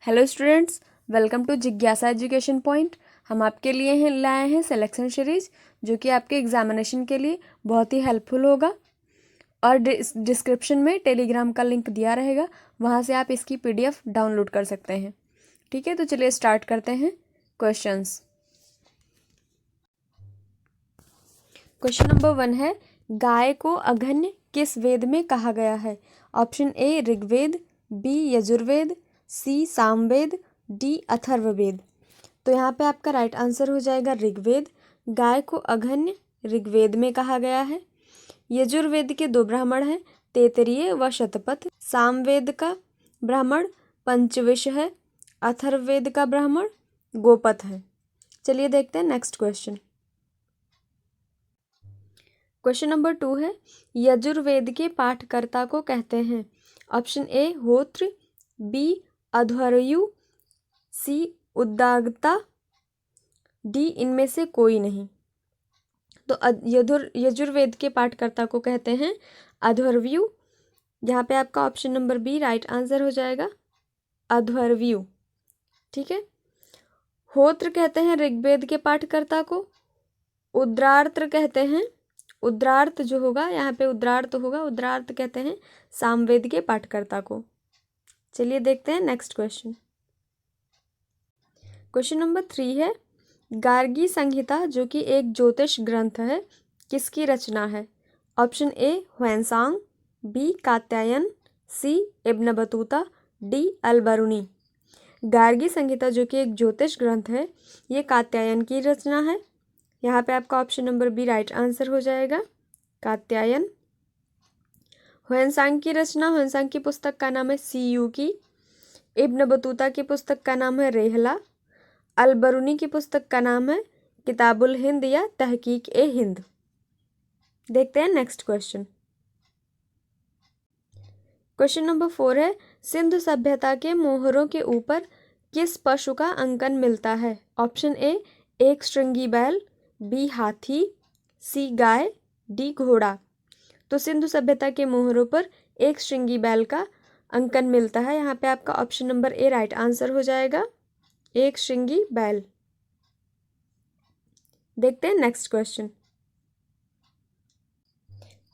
Hello students, welcome to जिज्ञासा education point. हम आपके लिए लाए हैं सिलेक्शन सीरीज जो कि आपके एग्जामिनेशन के लिए बहुत ही हेल्पफुल होगा। और डिस्क्रिप्शन में टेलीग्राम का लिंक दिया रहेगा, वहाँ से आप इसकी पीडीएफ डाउनलोड कर सकते हैं। ठीक है, तो चलिए स्टार्ट करते हैं क्वेश्चंस। क्वेश्चन नंबर 1 है, गाय को अघन्य किस वेद में कहा गया है? Option A Rigveda, B Yajurveda, C Samaveda, D Atharvaveda. तो यहाँ पे आपका राइट आंसर हो जाएगा ऋग्वेद। गाय को अघन्य ऋग्वेद में कहा गया है। यजुर्वेद के 2 ब्राह्मण हैं, तैत्तिरीय व शतपथ। सामवेद का ब्राह्मण पंचविश है। अथर्ववेद का ब्राह्मण गोपथ है। चलिए देखते हैं नेक्स्ट क्वेश्चन। क्वेश्चन नंबर 2 है, यजुर्वेद के पाठकर्ता को कहते हैं? ऑप्शन ए होत्र, बी अध्वर्यु, सी उद्दागता, डी इनमें से कोई नहीं। तो यजुर्वेद के पाठकर्ता को कहते हैं अध्वर्यु। यहाँ पे आपका option number B right answer हो जाएगा, अध्वर्यु। ठीक है। होत्र कहते हैं ऋग्वेद के पाठकर्ता को। उद्रार्थ कहते हैं, उद्रार्थ जो होगा यहाँ पे उद्रार्थ होगा, उद्रार्थ कहते हैं सामवेद के पाठकर्ता को। चलिए देखते हैं नेक्स्ट क्वेश्चन। क्वेश्चन नंबर 3 है, गार्गी संहिता जो कि एक ज्योतिष ग्रंथ है, किसकी रचना है? Option A Hiuen Tsang, B Katyayan, C Ibn Battuta, D Alberuni. Gargi Samhita जो कि एक ज्योतिष ग्रंथ है, ये कात्यायन की रचना है। यहाँ पे आपका option number B right answer हो जाएगा, कात्यायन। ह्वेनसांग की रचना, ह्वेनसांग की पुस्तक का नाम है सीयू की। इब्न बतूता की पुस्तक का नाम है रेहला। अलबरूनी की पुस्तक का नाम है किताबुल हिंद या तहकीक ए हिंद। देखते हैं नेक्स्ट क्वेश्चन। क्वेश्चन नंबर 4 है, सिंधु सभ्यता के मोहरों के ऊपर किस पशु का अंकन मिलता है? ऑप्शन ए एक श्रृंगी बैल, बी हाथी, सी गाय, डी घोड़ा। तो सिंधु सभ्यता के मोहरों पर एक श्रृंगी बैल का अंकन मिलता है। यहाँ पे आपका ऑप्शन नंबर ए राइट आंसर हो जाएगा, एक श्रृंगी बैल। देखते हैं नेक्स्ट क्वेश्चन।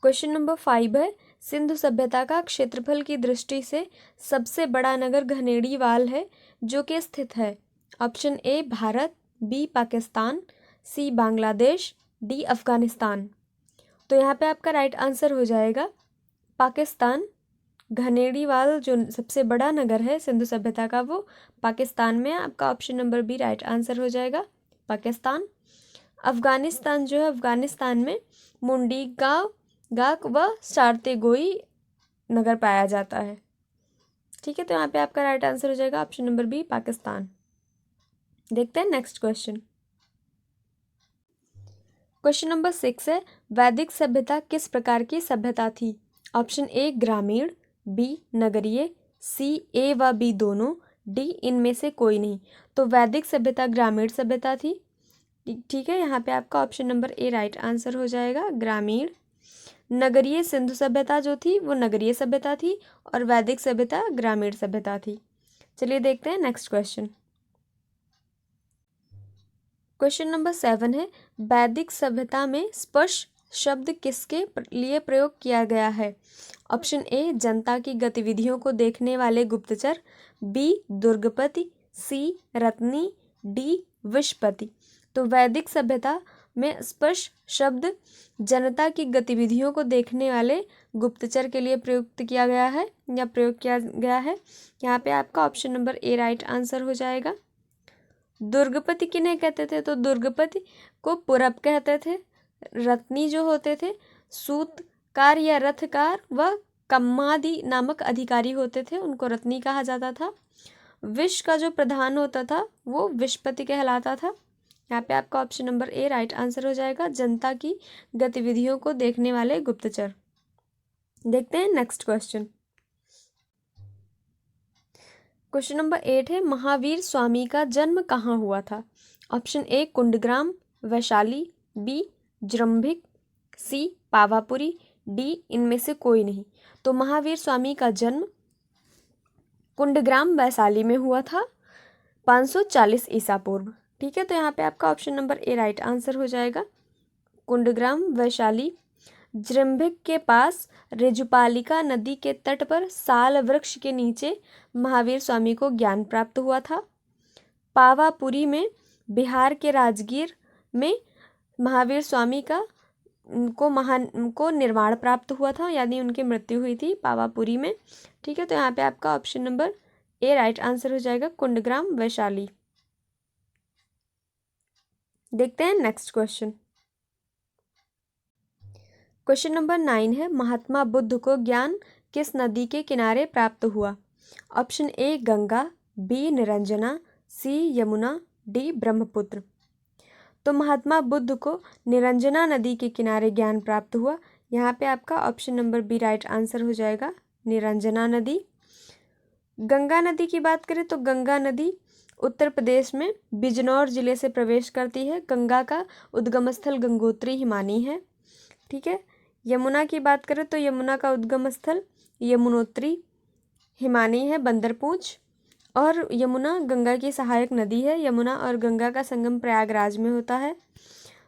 क्वेश्चन नंबर 5 है, सिंधु सभ्यता का क्षेत्रफल की दृष्टि से सबसे बड़ा नगर घनेड़ीवाल है जो कि स्थित है? Option A Bharat, B Pakistan, C Bangladesh, D Afghanistan. तो यहाँ पे आपका राइट आंसर हो जाएगा पाकिस्तान। घनेड़ीवाल जो सबसे बड़ा नगर है सिंधु सभ्यता का, वो पाकिस्तान में है। आपका option number B right answer हो जाएगा, पाकिस्तान। अफगानिस्तान जो है, अफगानिस्तान में मुंडी गांव गाक व सारतेगोई नगर पाया जाता है। ठीक है, तो यहाँ पे आपका राइट आंसर हो जाएगा ऑप्शन नंबर बी, पाकिस्तान। देखते हैं नेक्स्ट क्वेश्चन। क्वेश्चन नंबर 6 है, वैदिक सभ्यता किस प्रकार की सभ्यता थी? ऑप्शन ए ग्रामीण, बी नगरीय, सी ए व बी दोनों, डी इनमें से कोई नहीं। तो वैदिक सभ्यता ग्रामीण सभ्यता थी। ठीक है, यहाँ पे आपका ऑप्शन नंबर ए राइट आंसर हो जाएगा, ग्रामीण। नगरीय सिंधु सभ्यता जो थी वो नगरीय सभ्यता थी और वैदिक सभ्यता ग्रामीण सभ्यता थी। चलिए देखते हैं नेक्स्ट क्वेश्चन। क्वेश्चन नंबर 7 है, वैदिक सभ्यता में स्पर्श शब्द किसके लिए प्रयोग किया गया है? ऑप्शन ए जनता की गतिविधियों को देखने वाले गुप्तचर, बी दुर्गपति, सी रत्नी, डी विषपति। तो वैदिक सभ्यता में स्पर्श शब्द जनता की गतिविधियों को देखने वाले गुप्तचर के लिए प्रयुक्त किया गया है या प्रयोग किया गया है। यहाँ पे आपका ऑप्शन नंबर ए राइट आंसर हो जाएगा। दुर्गपति किन्हें कहते थे? तो दुर्गपति को पुरब कहते थे। रत्नी जो होते थे सूतकार या रथकार व कम्मादि नामक अधिकारी होते थे, उनको रत्नी कहा जाता था। विष का जो प्रधान होता था वो विषपति कहलाता था। यहाँ पे आपका ऑप्शन नंबर ए राइट आंसर हो जाएगा, जनता की गतिविधियों को देखने वाले गुप्तचर। देखते हैं नेक्स्ट क्वेश्चन। क्वेश्चन नंबर 8 है, महावीर स्वामी का जन्म कहाँ हुआ था? Option A Kundagram, Vaishali, B Jrimbhik, C Pawapuri, D इनमें से कोई नहीं। तो महावीर स्वामी का जन्म कुंडग्राम वैशाली में हुआ था 540 ईसा पूर्व। ठीक है, तो यहाँ पे आपका ऑप्शन नंबर ए राइट आंसर हो जाएगा, कुंडग्राम वैशाली। जृंभिक के पास ऋजुपालिका नदी के तट पर साल वृक्ष के नीचे महावीर स्वामी को ज्ञान प्राप्त हुआ था। पावापुरी में बिहार के राजगीर में महावीर स्वामी को निर्वाण प्राप्त हुआ था, यानी उनकी मृत्यु हुई थी पावापुरी में। ठीक है, तो यहाँ पे आपका ऑप्शन नंबर ए राइट आंसर हो जाएगा, कुंडग्राम वैशाली। देखते हैं नेक्स्ट क्वेश्चन। क्वेश्चन नंबर 9 है, महात्मा बुद्ध को ज्ञान किस नदी के किनारे प्राप्त हुआ? Option A Ganga, B Niranjana, C Yamuna, D Brahmaputra. तो महात्मा बुद्ध को निरंजना नदी के किनारे ज्ञान प्राप्त हुआ। यहाँ पे आपका option number B right answer हो जाएगा, निरंजना नदी। गंगा नदी की बात करें तो गंगा नदी उत्तर प्रदेश में बिजनौर जिले से प्रवेश करती है। गंगा का उद्गम स्थल गंगोत्री हिमानी है। ठीक है, यमुना की बात करें तो यमुना का उद्गम स्थल यमुनोत्री हिमानी है, बंदरपूंछ। और यमुना गंगा की सहायक नदी है। यमुना और गंगा का संगम प्रयागराज में होता है।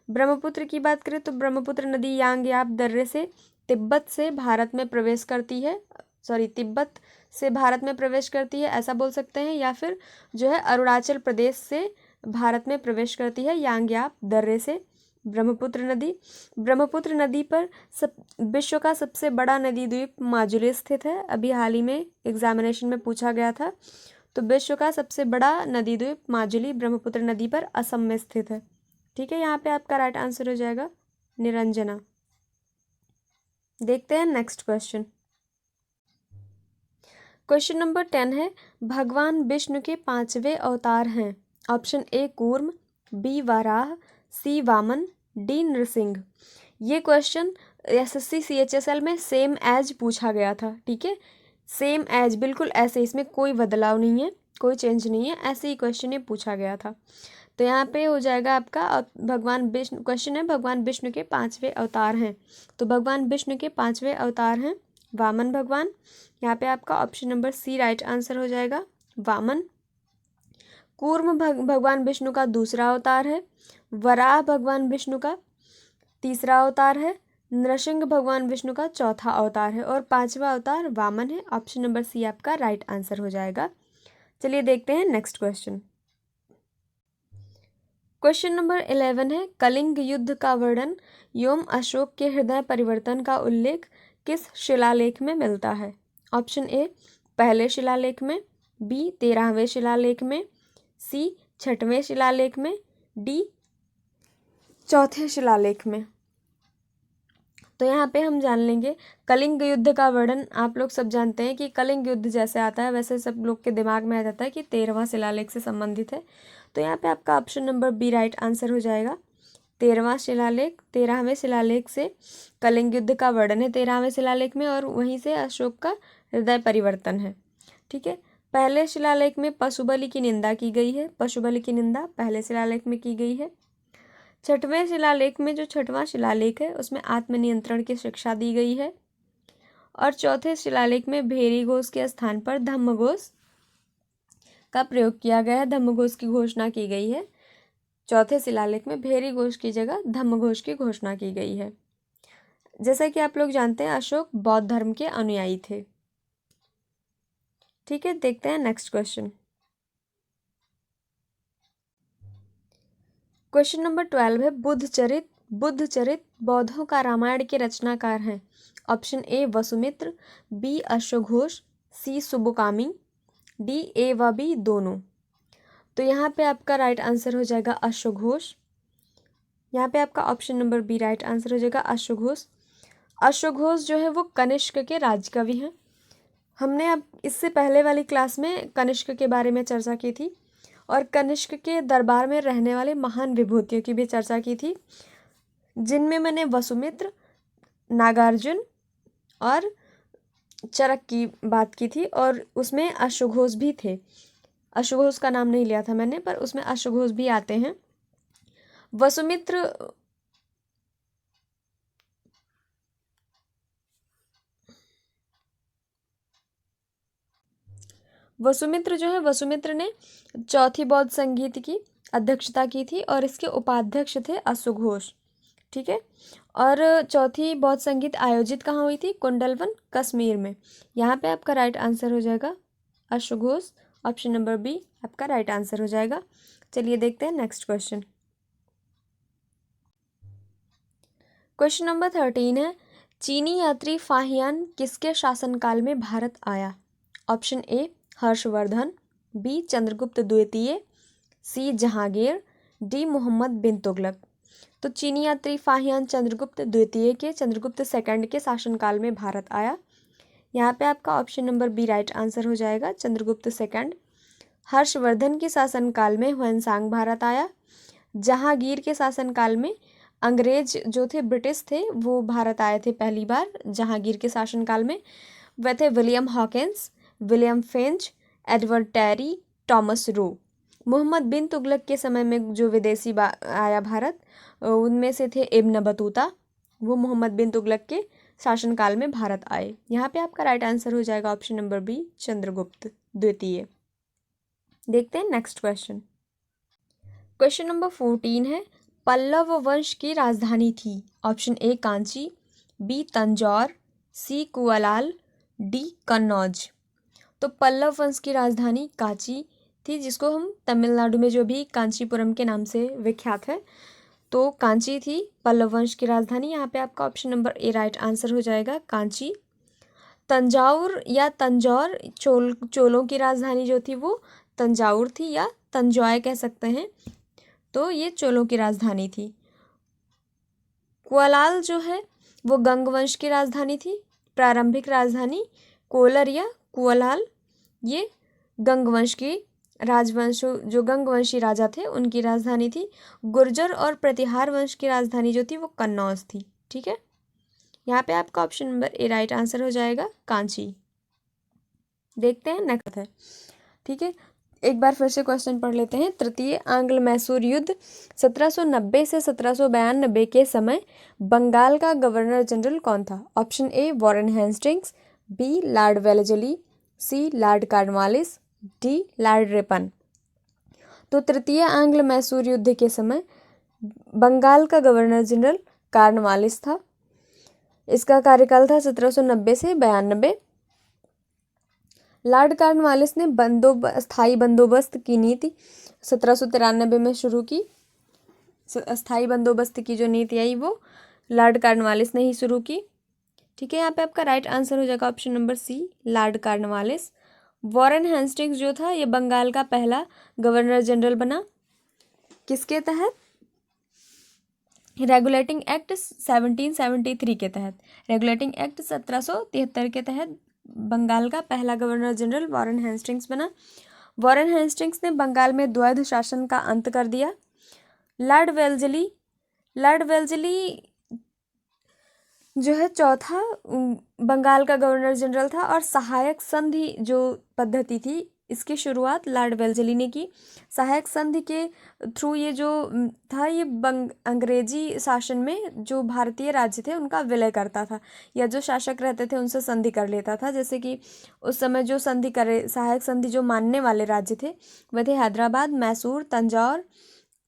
ब्रह्मपुत्र की बात करें तो ब्रह्मपुत्र नदी यांगयाप दर्रे से तिब्बत से भारत में प्रवेश करती है, तिब्बत से भारत में प्रवेश करती है ऐसा बोल सकते हैं, या फिर जो है अरुणाचल प्रदेश से भारत में प्रवेश करती है यांगयाप दर्रे से ब्रह्मपुत्र नदी पर विश्व का सबसे बड़ा नदी द्वीप माजुली स्थित है। अभी हाल ही में एग्जामिनेशन में पूछा गया था। तो विश्व का सबसे बड़ा नदी द्वीप माजुली ब्रह्मपुत्र नदी पर असम में स्थित है। ठीक है, यहाँ पे आपका राइट आंसर हो जाएगा निरंजना। देखते हैं नेक्स्ट क्वेश्चन। क्वेश्चन नंबर 10 है, भगवान विष्णु के 5वें अवतार हैं। Option A Kurma, B Varaha, C Vamana, D Nrisimha. ये क्वेश्चन एसएससी CHSL में सेम एज पूछा गया था। ठीक है, सेम एज बिल्कुल ऐसे, इसमें कोई बदलाव नहीं है, कोई चेंज नहीं है, ऐसे ही क्वेश्चन ये पूछा गया था। तो यहाँ पे हो जाएगा आपका क्वेश्चन है भगवान विष्णु के 5वें अवतार हैं। तो भगवान विष्णु के 5वें अवतार हैं वामन भगवान। यहाँ पे आपका option number C right answer हो जाएगा, वामन। कूर्म भगवान विष्णु का दूसरा अवतार है। वराह भगवान विष्णु का तीसरा अवतार है। नृसिंह भगवान विष्णु का चौथा अवतार है और 5वां अवतार वामन है। ऑप्शन नंबर सी आपका राइट आंसर हो जाएगा। चलिए देखते हैं नेक्स्ट क्वेश्चन। क्वेश्चन नंबर 11 है, कलिंग युद्ध का वर्णन एवं अशोक के हृदय परिवर्तन का उल्लेख किस शिलालेख में मिलता है? ऑप्शन ए पहले शिलालेख में, बी 13वें शिलालेख में, सी 6वें शिलालेख में, डी चौथे शिलालेख में। तो यहाँ पे हम जान लेंगे कलिंग युद्ध का वर्णन। आप लोग सब जानते हैं कि कलिंग युद्ध जैसे आता है वैसे सब लोग के दिमाग में आ जाता है कि 13वां शिलालेख से संबंधित है। तो यहाँ पे आपका option number B right answer हो जाएगा, 13वां शिलालेख। 13वें शिलालेख से कलिंग युद्ध का वर्णन है 13वें शिलालेख में, और वहीं से अशोक का हृदय परिवर्तन है। ठीक है, पहले शिलालेख में पशुबलि की निंदा की गई है। पशुबलि की निंदा पहले शिलालेख में की गई है। 6वें शिलालेख में, जो 6वां शिलालेख है, उसमें आत्मनियंत्रण की शिक्षा दी गई है। और चौथे शिलालेख में भेरी घोष के स्थान पर धम्मघोष का प्रयोग किया गया है, धम्मघोष की घोषणा की गई है। चौथे शिलालेख में भेरी घोष की जगह धम्मघोष की घोषणा की गई है। जैसा कि आप लोग जानते हैं अशोक बौद्ध धर्म के अनुयायी थे। ठीक है, देखते हैं नेक्स्ट क्वेश्चन। क्वेश्चन नंबर 12 है, बुद्धचरित बौद्धों का रामायण के रचनाकार हैं। ऑप्शन ए वसुमित्र, बी अश्वघोष, सी सुबोकामी, डी ए व बी दोनों। तो यहाँ पे आपका राइट आंसर हो जाएगा अश्वघोष। यहाँ पे आपका option number B right answer हो जाएगा, अश्वघोष। अश्वघोष जो है वो कनिष्क के राजकवि हैं। हमने अब इससे पहले वाली क्लास में कनिष्क के बारे में चर्चा की थी और कनिष्क के दरबार में रहने वाले महान विभूतियों की भी चर्चा की थी, जिनमें मैंने वसुमित्र, नागार्जुन और चरक की बात की थी, और उसमें अश्वघोष भी थे। अश्वघोष का नाम नहीं लिया था मैंने, पर उसमें अश्वघोष भी आते हैं। वसुमित्र जो है, वसुमित्र ने चौथी बौद्ध संगीत की अध्यक्षता की थी और इसके उपाध्यक्ष थे अश्वघोष। ठीक है, और चौथी बौद्ध संगीत आयोजित कहाँ हुई थी? कुंडलवन, कश्मीर में। यहाँ पे आपका राइट आंसर हो जाएगा अश्वघोष। ऑप्शन नंबर बी आपका राइट आंसर हो जाएगा। चलिए देखते हैं नेक्स्ट क्वेश्चन। क्वेश्चन नंबर 13 है, चीनी यात्री फाहियान किसके शासनकाल में भारत आया? Option A Harshavardhana, B Chandragupta द्वितीय, सी जहांगीर, डी मोहम्मद बिन तुगलक। तो चीनी यात्री फाहियान चंद्रगुप्त द्वितीय के, चंद्रगुप्त सेकंड के शासनकाल में भारत आया। यहाँ पे आपका option number B right answer हो जाएगा, चंद्रगुप्त सेकंड। हर्षवर्धन के शासनकाल में ह्वेनसांग भारत आया। जहांगीर के शासनकाल में अंग्रेज जो थे, ब्रिटिश थे, वो भारत आए थे पहली बार जहांगीर के शासनकाल में। वह थे William Hawkins, William Finch, Edward Terry, Thomas Roe. Mohammad bin Tughlaq के समय में जो विदेशी आया भारत, उनमें से थे इब्न बतूता, वो मोहम्मद बिन तुगलक के शासनकाल में भारत आए। यहाँ पे आपका राइट आंसर हो जाएगा ऑप्शन नंबर बी चंद्रगुप्त द्वितीय। देखते हैं नेक्स्ट क्वेश्चन। क्वेश्चन नंबर 14 है, पल्लव वंश की राजधानी थी। Option A Kanchi, B Tanjore, C कुआलाल, डी कन्नौज। तो पल्लव वंश की राजधानी कांची थी, जिसको हम तमिलनाडु में जो भी कांचीपुरम के नाम से विख्यात है, तो कांची थी पल्लव वंश की राजधानी। यहाँ पे आपका ऑप्शन नंबर ए राइट आंसर हो जाएगा, कांची। तंजाउर या तंजौर चोलों की राजधानी जो थी वो तंजाउर थी, या तंजौर कह सकते हैं, तो ये चोलों की राजधानी थी। कुआलाल जो है वो गंग वंश की राजधानी थी, प्रारंभिक राजधानी कोलर या कुआलाल, ये गंग वंश की राजवंश, जो गंग वंशी राजा थे उनकी राजधानी थी। गुर्जर और प्रतिहार वंश की राजधानी जो थी वो कन्नौज थी। ठीक है, यहाँ पे आपका ऑप्शन नंबर ए राइट आंसर हो जाएगा, कांची। देखते हैं नेक्स्ट है। ठीक है, एक बार फिर से क्वेश्चन पढ़ लेते हैं। तृतीय आंग्ल मैसूर युद्ध 1790 से 1792 के समय बंगाल का गवर्नर जनरल कौन था? Option A Warren Hastings, B Lord Wellesley, C Lord Cornwallis, D Lord Ripon. तो तृतीय आंग्ल मैसूर युद्ध के समय बंगाल का गवर्नर जनरल कॉर्नवालिस था। इसका कार्यकाल था 1790 से 92। लॉर्ड कॉर्नवालिस ने स्थायी बंदोबस्त की नीति 1793 में शुरू की। स्थायी बंदोबस्त की जो नीति आई वो लॉर्ड कॉर्नवालिस ने ही शुरू की। ठीक है, यहाँ पे आपका राइट आंसर हो जाएगा option number C Lord Cornwallis. Warren Hastings जो था ये बंगाल का पहला गवर्नर जनरल बना, किसके तहत? रेगुलेटिंग एक्ट 1773 के तहत। रेगुलेटिंग एक्ट 1773 के तहत बंगाल का पहला गवर्नर जनरल वॉरेन हेस्टिंग्स बना। वॉरेन हेस्टिंग्स ने बंगाल में द्वैध शासन का अंत कर दिया। लॉर्ड वेल्जली जो है चौथा बंगाल का गवर्नर जनरल था, और सहायक संधि जो पद्धति थी इसकी शुरुआत लॉर्ड वेल्जली ने की। सहायक संधि के थ्रू ये जो था ये अंग्रेजी शासन में जो भारतीय राज्य थे उनका विलय करता था, या जो शासक रहते थे उनसे संधि कर लेता था। जैसे कि उस समय जो संधि करे, सहायक संधि जो मानने वाले राज्य थे वह थे हैदराबाद, मैसूर, तंजौर,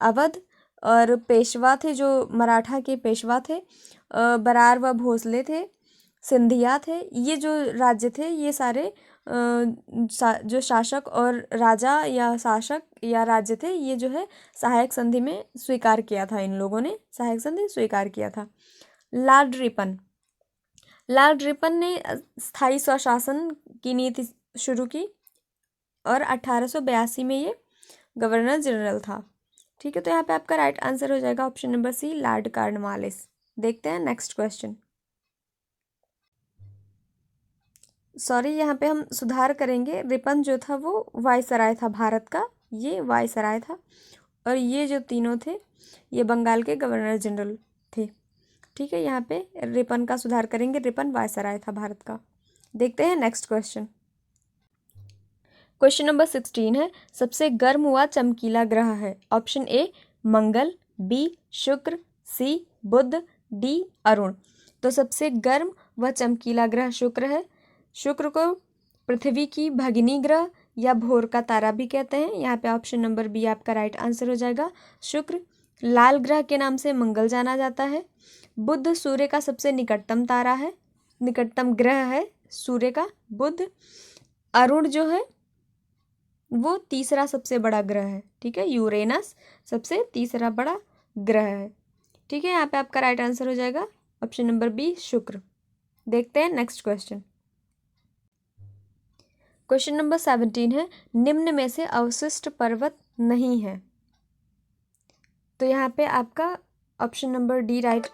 अवध, और पेशवा थे जो मराठा के पेशवा थे, बरार व भोसले थे, सिंधिया थे। ये जो राज्य थे ये सारे जो शासक और राजा या शासक या राज्य थे ये जो है सहायक संधि में स्वीकार किया था, इन लोगों ने सहायक संधि स्वीकार किया था। लॉर्ड रिपन ने स्थायी स्वशासन की नीति शुरू की और 1882 में ये गवर्नर जनरल था। ठीक है, तो यहाँ पे आपका राइट आंसर हो जाएगा option number C Lord Cornwallis. देखते हैं नेक्स्ट क्वेश्चन। सॉरी, यहाँ पे हम सुधार करेंगे। रिपन जो था वो वायसराय था भारत का, ये वायसराय था, और ये जो तीनों थे ये बंगाल के गवर्नर जनरल थे। ठीक है, यहाँ पे रिपन का सुधार करेंगे, रिपन वायसराय था भारत का। देखते हैं नेक्स्ट क्वेश्चन। क्वेश्चन नंबर 16 है, सबसे गर्म व चमकीला ग्रह है। ऑप्शन ए मंगल, बी शुक्र, सी बुध, डी अरुण। तो सबसे गर्म व चमकीला ग्रह शुक्र है। शुक्र को पृथ्वी की भगिनी ग्रह या भोर का तारा भी कहते हैं। यहाँ पे ऑप्शन नंबर बी आपका राइट आंसर हो जाएगा। शुक्र लाल ग्रह के नाम से मंगल जाना जाता है। बुध सूर्य का सबसे निकटतम तारा है, निकटतम ग्रह है सूर्य का बुध। अरुण जो है वो तीसरा सबसे बड़ा ग्रह है, ठीक है। यूरेनस सबसे तीसरा बड़ा ग्रह है, ठीक है। यहाँ पे आपका राइट आंसर हो जाएगा ऑप्शन नंबर बी शुक्र। देखते हैं नेक्स्ट क्वेश्चन। क्वेश्चन नंबर 17 है निम्न में से अवशिष्ट पर्वत नहीं है। तो यहाँ पे आपका option number D right.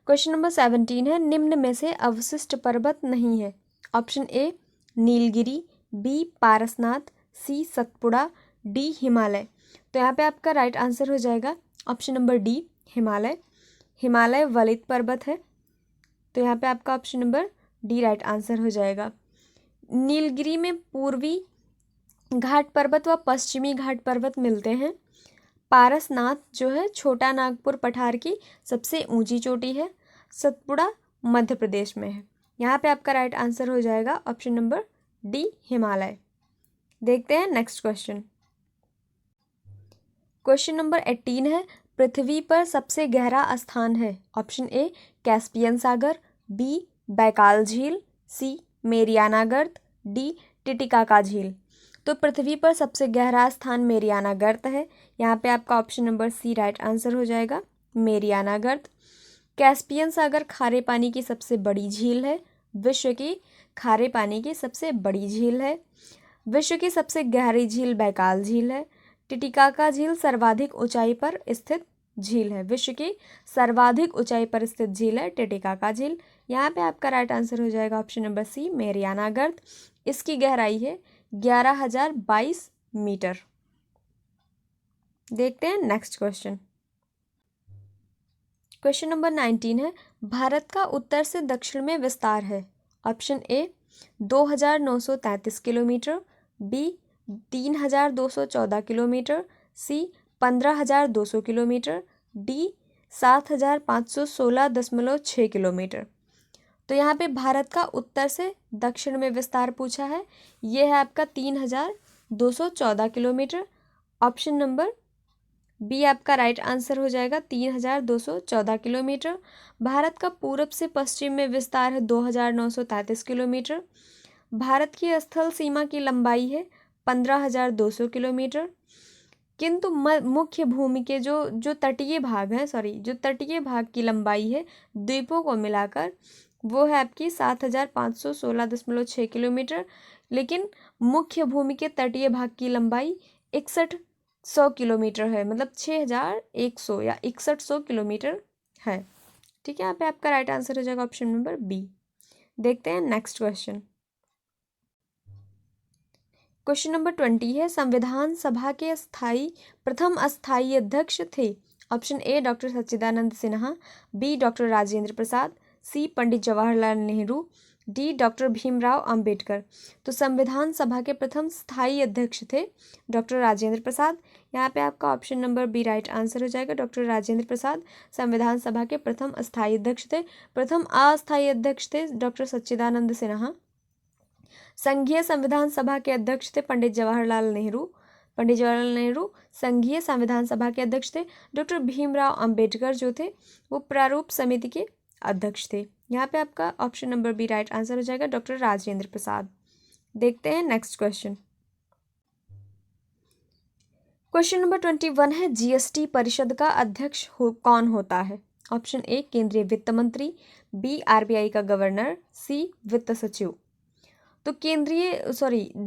Question number 17 है निम्न में से अवशिष्ट पर्वत नहीं है। Option A Nilgiri, B Parasnath, C Satpura, D Himalaya. तो यहाँ पे आपका राइट आंसर हो जाएगा option number D Himalaya. Himalaya वलित पर्वत है, तो यहाँ पे आपका option number D right answer हो जाएगा। नीलगिरी में पूर्वी घाट पर्वत व पश्चिमी घाट पर्वत मिलते हैं। पारसनाथ जो है छोटा नागपुर पठार की सबसे ऊंची चोटी है। सतपुड़ा मध्य प्रदेश में है। यहाँ पे आपका राइट आंसर हो जाएगा ऑप्शन नंबर डी हिमालय। देखते हैं नेक्स्ट क्वेश्चन। क्वेश्चन नंबर 18 है पृथ्वी पर सबसे गहरा स्थान है। ऑप्शन ए कैस्पियन सागर, बी बैकाल झील, सी मेरियाना गर्त, डी टिटिकाका झील। तो पृथ्वी पर सबसे गहरा स्थान मेरियाना गर्त है। यहाँ पे आपका option number C right answer हो जाएगा मेरियाना गर्त। कैस्पियन सागर खारे पानी की सबसे बड़ी झील है, विश्व की खारे पानी की सबसे बड़ी झील है। विश्व की सबसे गहरी झील बैकाल झील है। टिटिकाका झील सर्वाधिक ऊंचाई पर स्थित झील है। विश्व की सर्वाधिक ऊंचाई पर स्थित झील है टिटिकाका झील। यहाँ पे आपका राइट आंसर हो जाएगा ऑप्शन नंबर सी मेरियाना गर्त। इसकी गहराई है 11,022 मीटर। देखते हैं नेक्स्ट क्वेश्चन। क्वेश्चन नंबर 19 है भारत का उत्तर से दक्षिण में विस्तार है। Option A 2,933 kilometre, B 3,214 kilometre, C 15,200 kilometre, D 7,516.6 kilometre. तो यहाँ पे भारत का उत्तर से दक्षिण में विस्तार पूछा है। ये है आपका 3,214 किलोमीटर। ऑप्शन नंबर बी आपका राइट आंसर हो जाएगा 3,214 किलोमीटर। भारत का पूरब से पश्चिम में विस्तार है 2,933 किलोमीटर। भारत की स्थल सीमा की लंबाई है 15,200 किलोमीटर। किंतु मुख्य भूमि के जो तटीय भाग हैं जो तटीय भाग की लंबाई है द्वीपों को मिलाकर वो है आपकी 7,516.6 किलोमीटर। लेकिन मुख्य भूमि के तटीय भाग की लंबाई 6100 किलोमीटर है, मतलब 6,100 या 6100 किलोमीटर है, ठीक है। यहाँ पे आपका राइट आंसर हो जाएगा ऑप्शन नंबर बी। देखते हैं नेक्स्ट क्वेश्चन। क्वेश्चन नंबर 20 है संविधान सभा के प्रथम अस्थायी अध्यक्ष थे। Option A doctor Sachchidananda Sinha, B doctor Rajendra Prasad, C Pandit Jawaharlal Nehru, D doctor Bhimrao Ambedkar. तो संविधान सभा के प्रथम स्थायी अध्यक्ष थे डॉक्टर राजेंद्र प्रसाद। यहाँ पे आपका option number B right answer हो जाएगा। डॉक्टर राजेंद्र प्रसाद संविधान सभा के प्रथम अस्थायी अध्यक्ष थे। प्रथम अस्थायी अध्यक्ष थे डॉक्टर सच्चिदानंद सिन्हा। संघीय संविधान सभा के अध्यक्ष थे पंडित जवाहरलाल नेहरू। पंडित जवाहरलाल नेहरू संघीय संविधान सभा के अध्यक्ष थे। डॉक्टर भीमराव अंबेडकर जो थे वो प्रारूप समिति के अध्यक्ष थे। यहाँ पे आपका option number B right answer हो जाएगा डॉक्टर राजेंद्र प्रसाद। देखते हैं नेक्स्ट क्वेश्चन। क्वेश्चन नंबर 21 है जीएसटी परिषद का अध्यक्ष कौन होता है। ऑप्शन ए केंद्रीय वित्त मंत्री, बी आरबीआई का गवर्नर, सी वित्त सचिव। तो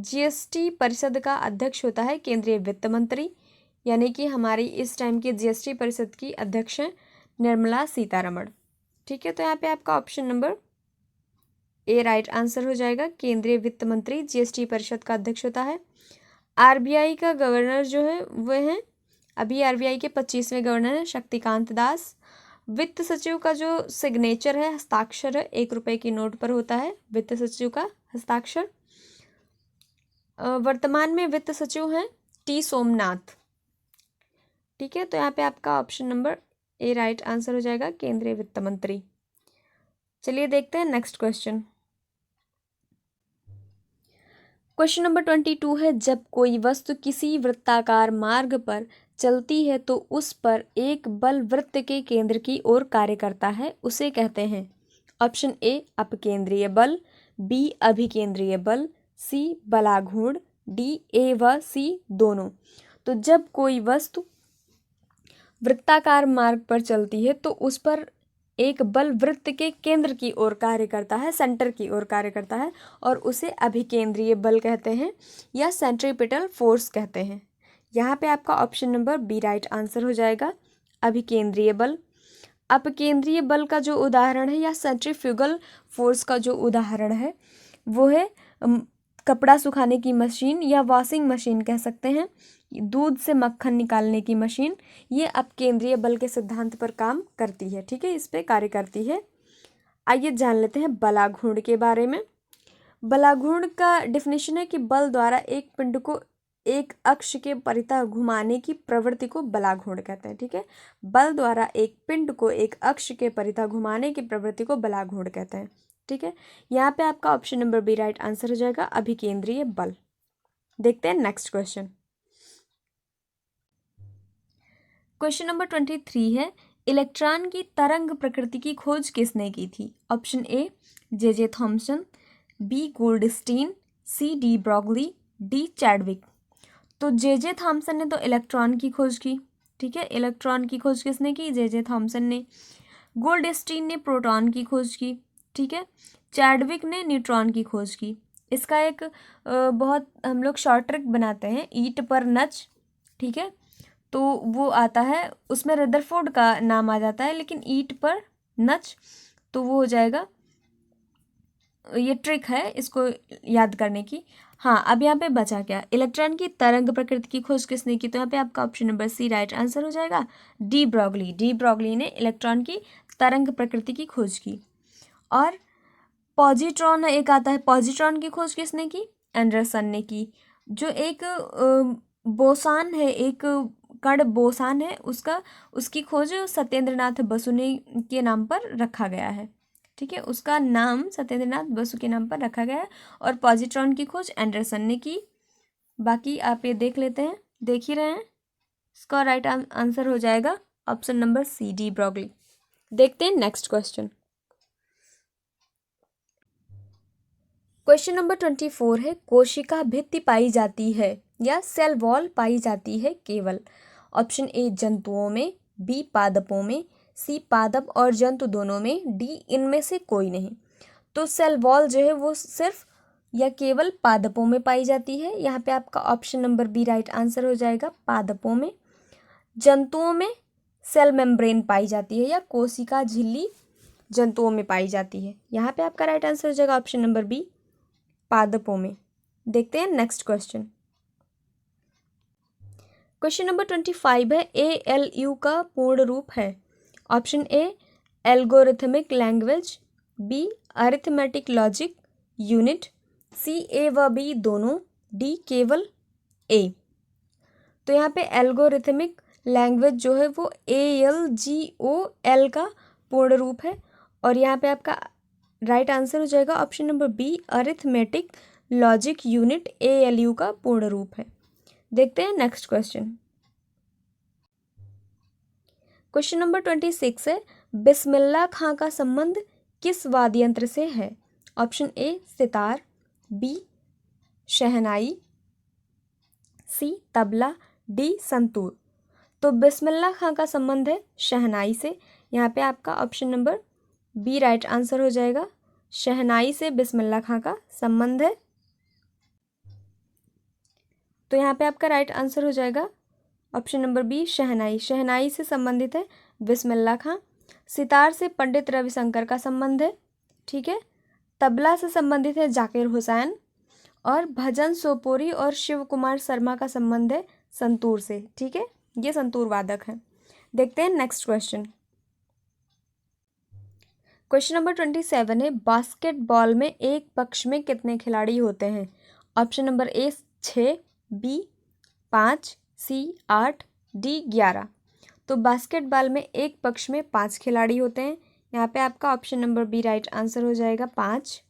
जीएसटी परिषद का अध्यक्ष होता है केंद्रीय वित्त मंत्री, यानी कि हमारी इस टाइम की जीएसटी परिषद की अध्यक्ष हैं निर्मला सीतारमण, ठीक है। तो यहाँ पे आपका ऑप्शन नंबर ए राइट आंसर हो जाएगा। केंद्रीय वित्त मंत्री जीएसटी परिषद का अध्यक्ष होता है। आरबीआई का गवर्नर जो है वह है अभी आरबीआई के 25वें गवर्नर है शक्तिकांत दास। वित्त सचिव का जो सिग्नेचर है हस्ताक्षर है 1 रुपए की नोट पर होता है वित्त सचिव का हस्ताक्षर। वर्तमान में वित्त सचिव हैं टी सोमनाथ, ठीक है। तो यहाँ पे आपका ऑप्शन नंबर ए राइट आंसर हो जाएगा केंद्रीय वित्त मंत्री। चलिए देखते हैं नेक्स्ट क्वेश्चन। क्वेश्चन नंबर 22 है, जब कोई वस्तु किसी वृत्ताकार मार्ग पर चलती है तो उस पर एक बल वृत्त के केंद्र की ओर कार्य करता है, उसे कहते हैं। ऑप्शन ए अपकेंद्रीय बल, बी अभिकेंद्रीय बल, सी बलाघूर्ण, डी ए व सी दोनों। तो जब कोई वस्तु वृत्ताकार मार्ग पर चलती है तो उस पर एक बल वृत्त के केंद्र की ओर कार्य करता है, सेंटर की ओर कार्य करता है, और उसे अभिकेंद्रीय बल कहते हैं या सेंट्रीपिटल फोर्स कहते हैं। यहाँ पे आपका option number B right answer हो जाएगा, अभिकेंद्रीय बल। अपकेंद्रीय बल का जो उदाहरण है या सेंट्रीफ्यूगल फोर्स का जो उदाहरण है वो है कपड़ा सुखाने की मशीन या वॉशिंग मशीन कह सकते हैं, दूध से मक्खन निकालने की मशीन, ये अपकेंद्रीय बल के सिद्धांत पर काम करती है। ठीक है, इस पे कार्य करती है। आइए जान लेते हैं बलाघूर्ण के बारे में। बलाघूर्ण का डेफिनेशन है कि बल द्वारा एक पिंड को एक अक्ष के परितः घुमाने की प्रवृत्ति को बलाघूर्ण कहते हैं। ठीक है, बल द्वारा एक पिंड को एक अक्ष के परितः घुमाने की प्रवृत्ति को बलाघूर्ण कहते हैं। ठीक है, यहाँ पे आपका option number B right answer हो जाएगा, अभिकेंद्रीय बल। देखते हैं नेक्स्ट क्वेश्चन। क्वेश्चन नंबर 23 है, इलेक्ट्रॉन की तरंग प्रकृति की खोज किसने की थी? Option A J Thomson, B Goldstein, C de Broglie, D Chadwick. तो जे थॉमसन ने तो इलेक्ट्रॉन की खोज की। ठीक है, इलेक्ट्रॉन की खोज किसने की? जे थॉमसन ने। गोल्डस्टीन ने प्रोटॉन की खोज की। ठीक है, चैडविक ने न्यूट्रॉन की खोज की। इसका एक बहुत हम लोग शॉर्ट ट्रिक बनाते हैं, ईट पर नच। ठीक है, तो वो आता है, उसमें रदरफोर्ड का नाम आ जाता है, लेकिन ईट पर नच तो वो हो जाएगा। ये ट्रिक है इसको याद करने की। हाँ, अब यहाँ पे बचा क्या? इलेक्ट्रॉन की तरंग प्रकृति की खोज किसने की? तो यहाँ पे आपका option number C right answer हो जाएगा, डी ब्रॉगली। डी ब्रॉगली ने इलेक्ट्रॉन की तरंग प्रकृति की खोज की। और पॉजिट्रॉन एक आता है, पॉजिट्रॉन की खोज किसने की? एंडरसन ने की। जो एक बोसान है, एक कण बोसान है, उसकी खोज सत्येंद्रनाथ बसु ने के नाम पर रखा गया है। ठीक है, उसका नाम सत्येंद्रनाथ बसु के नाम पर रखा गया है, और पॉजिट्रॉन की खोज एंडरसन ने की। बाकी आप ये देख लेते हैं, देख ही रहे हैं। इसका राइट आंसर हो जाएगा option number C, de Broglie. देखते हैं नेक्स्ट क्वेश्चन। क्वेश्चन नंबर 24 है, कोशिका भित्ति पाई जाती है या सेल वॉल पाई जाती है केवल? ऑप्शन ए जंतुओं में, बी पादपों में, सी पादप और जंतु दोनों में, डी इनमें से कोई नहीं। तो सेल वॉल जो है वो सिर्फ या केवल पादपों में पाई जाती है। यहाँ पे आपका option number B right answer हो जाएगा, पादपों में। जंतुओं में सेल मेम्ब्रेन पाई जाती है या कोशिका झिल्ली जंतुओं में पाई जाती है। यहाँ पे आपका राइट आंसर हो जाएगा ऑप्शन नंबर बी, पादपों में। देखते हैं नेक्स्ट क्वेश्चन। क्वेश्चन नंबर 25 है, ALU का पूर्ण रूप है। Option A algorithmic language, B arithmetic logic unit, C A व बी दोनों, डी केवल ए। तो यहाँ पे एल्गोरिथमिक लैंग्वेज जो है वो ALGOL का पूर्ण रूप है, और यहाँ पे आपका राइट आंसर हो जाएगा option number B, arithmetic logic unit ALU का पूर्ण रूप है। देखते हैं नेक्स्ट क्वेश्चन। क्वेश्चन नंबर 26 है, बिस्मिल्लाह खां का संबंध किस वाद्य यंत्र से है? Option A sitar, B shehnai, C tabla, D santoor. तो बिस्मिल्लाह खां का संबंध है शहनाई से। यहाँ पे आपका option number B right answer हो जाएगा, शहनाई से बिस्मिल्लाह खां का संबंध है। तो यहाँ पे आपका राइट आंसर हो जाएगा ऑप्शन नंबर बी, शहनाई। शहनाई से संबंधित है बिस्मिल्लाह खां। सितार से पंडित रविशंकर का संबंध है। ठीक है, तबला से संबंधित है जाकिर हुसैन, और भजन सोपोरी और शिव कुमार शर्मा का संबंध है संतूर से। ठीक है, ये संतूर वादक है। देखते हैं नेक्स्ट क्वेश्चन। क्वेश्चन नंबर 27 है, बास्केटबॉल में एक पक्ष में कितने खिलाड़ी होते हैं? Option number A 6, B 5, C 8, D 11। तो बास्केटबॉल में एक पक्ष में 5 खिलाड़ी होते हैं। यहाँ पे आपका option number B right answer हो जाएगा 5।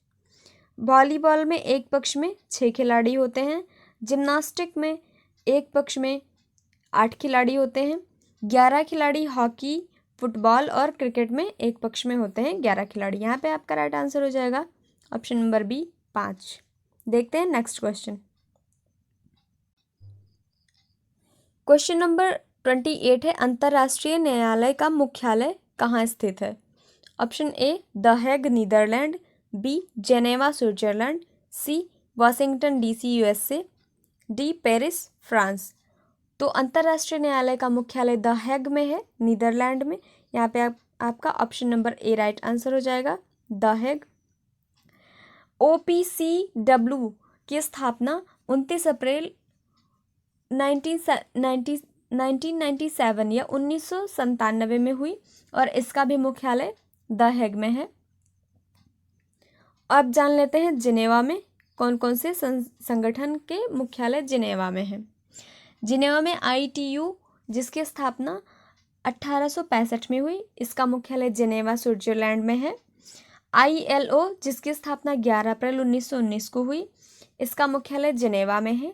वॉलीबॉल में एक पक्ष में 6 खिलाड़ी होते हैं। जिम्नास्टिक में एक पक्ष में 8 खिलाड़ी होते हैं। 11 खिलाड़ी हॉकी, फुटबॉल और क्रिकेट में एक पक्ष में होते हैं 11 खिलाड़ी। यहाँ पे आपका राइट आंसर हो जाएगा ऑप्शन नंबर बी 5। देखते हैं नेक्स्ट क्वेश्चन। क्वेश्चन नंबर 28 है, अंतर्राष्ट्रीय न्यायालय का मुख्यालय कहाँ स्थित है? Option A the Hague Netherlands, B Geneva Switzerland, C Washington DC USA, D Paris France. तो अंतर्राष्ट्रीय न्यायालय का मुख्यालय द हेग में है, नीदरलैंड में। यहाँ पे आपका ऑप्शन नंबर ए राइट आंसर हो जाएगा, द हेग। OPCW की स्थापना 29 अप्रैल 1997 या 1997 में हुई और इसका भी मुख्यालय द हेग में है। अब जान लेते हैं जिनेवा में कौन कौन से संगठन के मुख्यालय जिनेवा में है। जिनेवा में ITU जिसकी स्थापना 1865 में हुई, इसका मुख्यालय जिनेवा स्विट्जरलैंड में है। ILO जिसकी स्थापना 11 अप्रैल 1919 को हुई, इसका मुख्यालय जिनेवा में है।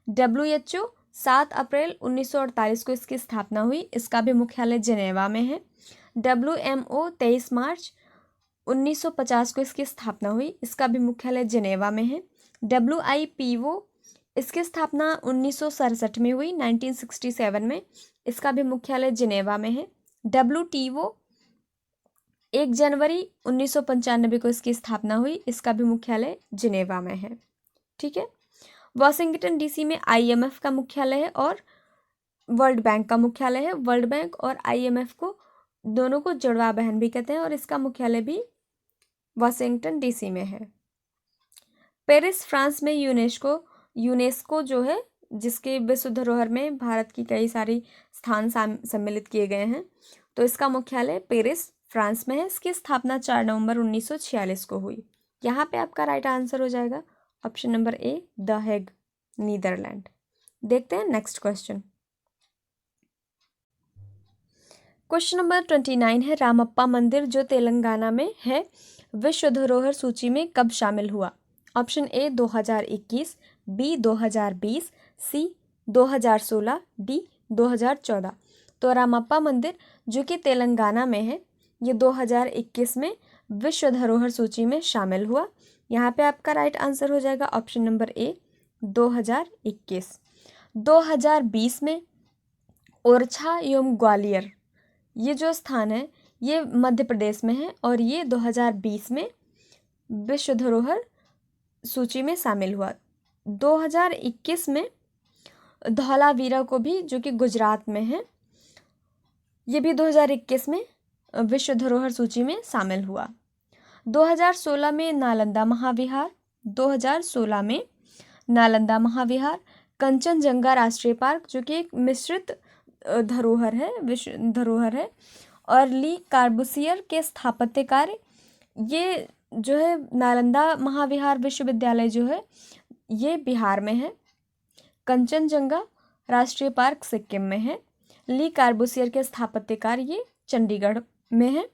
WHO 7 अप्रैल 1948 को इसकी स्थापना हुई, इसका भी मुख्यालय जिनेवा में है। WMO 23 मार्च 1950 को इसकी स्थापना हुई, इसका भी मुख्यालय जिनेवा में है। WIPO इसकी स्थापना 1967 में हुई, 1967 में, इसका भी मुख्यालय जिनेवा में है। WTO 1 जनवरी 1995 को इसकी स्थापना हुई, इसका भी मुख्यालय जिनेवा में है। ठीक है। वाशिंगटन डीसी में IMF का मुख्यालय है और वर्ल्ड बैंक का मुख्यालय है। वर्ल्ड बैंक और IMF को दोनों को जुड़वा बहन भी कहते हैं और इसका मुख्यालय भी वाशिंगटन डीसी में है। पेरिस फ्रांस में यूनेस्को जो है, जिसके विश्व धरोहर में भारत की कई सारी स्थान सम्मिलित किए गए हैं, तो इसका मुख्यालय पेरिस फ्रांस में है। इसकी स्थापना 4 नवंबर 1946 को हुई। यहाँ पे आपका राइट आंसर हो जाएगा option number A the Hague Netherlands. देखते हैं नेक्स्ट क्वेश्चन। क्वेश्चन नंबर 29 है, रामप्पा मंदिर जो तेलंगाना में है विश्व धरोहर सूची में कब शामिल हुआ? Option A 2021, B 2020, C 2016, D 2014। तो रामप्पा मंदिर जो कि तेलंगाना में है, ये 2021 में विश्व धरोहर सूची में शामिल हुआ। यहाँ पे आपका राइट आंसर हो जाएगा ऑप्शन नंबर ए 2021। 2020 में ओरछा एवं ग्वालियर ये जो स्थान है ये मध्य प्रदेश में है और ये 2020 में विश्व धरोहर सूची में शामिल हुआ। 2021 में धौलावीरा को भी, जो कि गुजरात में है, ये भी 2021 में विश्व धरोहर सूची में शामिल हुआ। 2016 में नालंदा महाविहार, 2016 में नालंदा महाविहार, कंचनजंगा राष्ट्रीय पार्क जो कि एक मिश्रित धरोहर है, विश्व धरोहर है, और ली कार्बूसियर के स्थापत्य कार्य, ये जो है नालंदा महाविहार विश्वविद्यालय जो है ये बिहार में है। कंचनजंगा राष्ट्रीय पार्क सिक्किम में है। ली कार्बूसियर के स्थापत्य कार्य ये चंडीगढ़ में है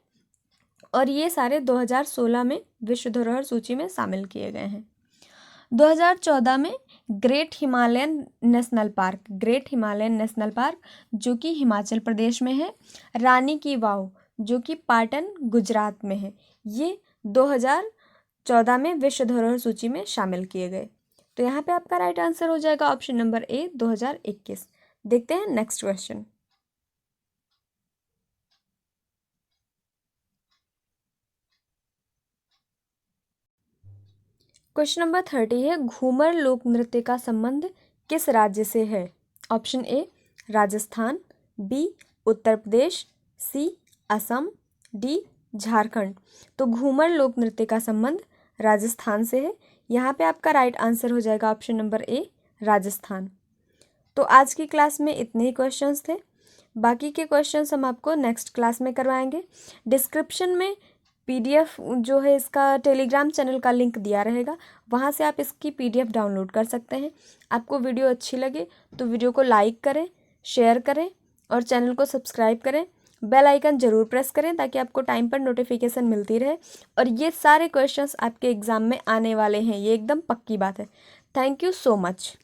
और ये सारे 2016 में विश्व धरोहर सूची में शामिल किए गए हैं। 2014 में ग्रेट हिमालयन नेशनल पार्क जो कि हिमाचल प्रदेश में है, रानी की वाव जो कि पाटन गुजरात में है, ये 2014 में विश्व धरोहर सूची में शामिल किए गए। तो यहाँ पे आपका राइट आंसर हो जाएगा ऑप्शन नंबर ए 2021। देखते हैं नेक्स्ट क्वेश्चन। क्वेश्चन नंबर 30 है, घूमर लोक नृत्य का संबंध किस राज्य से है? Option A Rajasthan, B Uttar Pradesh, C Assam, D Jharkhand. तो घूमर लोक नृत्य का संबंध राजस्थान से है। यहाँ पे आपका राइट आंसर हो जाएगा ऑप्शन नंबर ए राजस्थान। तो आज की क्लास में इतने ही क्वेश्चंस थे, बाकी के क्वेश्चंस हम आपको नेक्स्ट क्लास में करवाएंगे। डिस्क्रिप्शन में PDF जो है इसका टेलीग्राम चैनल का लिंक दिया रहेगा, वहाँ से आप इसकी PDF डाउनलोड कर सकते हैं। आपको वीडियो अच्छी लगे तो वीडियो को लाइक करें, शेयर करें और चैनल को सब्सक्राइब करें बेल आइकन ज़रूर प्रेस करें ताकि आपको टाइम पर नोटिफिकेशन मिलती रहे। और ये सारे क्वेश्चंस आपके एग्ज़ाम में आने वाले हैं, ये एकदम पक्की बात है। Thank you so much.